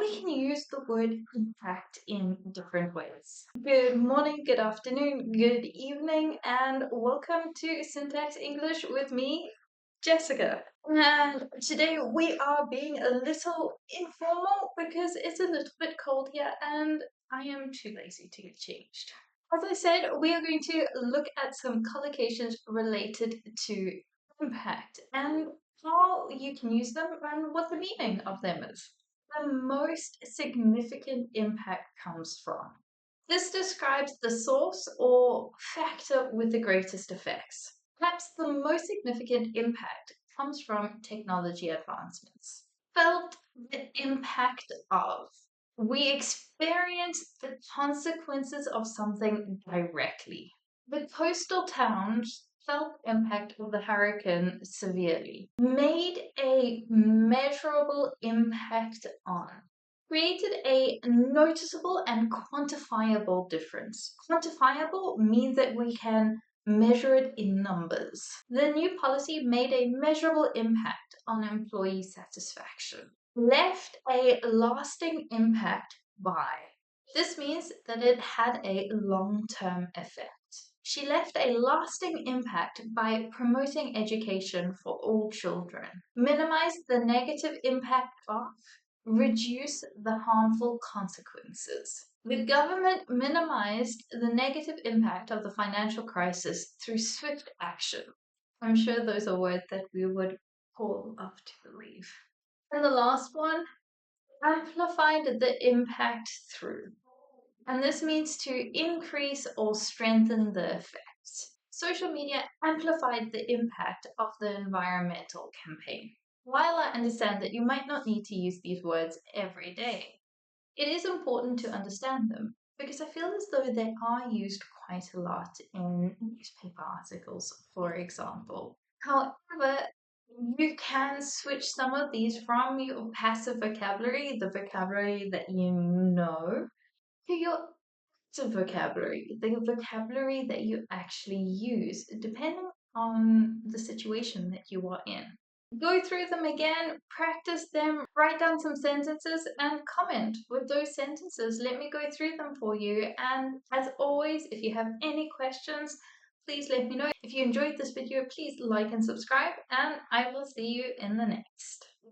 we can use the word impact in different ways. Good morning, good afternoon, good evening, and welcome to Syntax English with me, Jessica. And today we are being a little informal because it's a little bit cold here and I am too lazy to get changed. As I said, we are going to look at some collocations related to impact and how you can use them and what the meaning of them is. The most significant impact comes from. This describes the source or factor with the greatest effects. Perhaps the most significant impact comes from technology advancements. Felt the impact of. We experience the consequences of something directly. The coastal towns felt the impact of the hurricane severely, made a measurable impact on, created a noticeable and quantifiable difference. Quantifiable means that we can measure it in numbers. The new policy made a measurable impact on employee satisfaction, left a lasting impact by. This means that it had a long-term effect. She left a lasting impact by promoting education for all children, minimize the negative impact of, reduce the harmful consequences. The government minimized the negative impact of the financial crisis through swift action. I'm sure those are words that we would all love to believe. And the last one, amplified the impact through. And this means to increase or strengthen the effects. Social media amplified the impact of the environmental campaign. While I understand that you might not need to use these words every day, it is important to understand them because I feel as though they are used quite a lot in newspaper articles, for example. However, you can switch some of these from your passive vocabulary, the vocabulary that you know, to your active vocabulary, the vocabulary that you actually use, depending on the situation that you are in. Go through them again, practice them, write down some sentences, and comment with those sentences. Let me go through them for you. And as always, if you have any questions, please let me know. If you enjoyed this video, please like and subscribe, and I will see you in the next.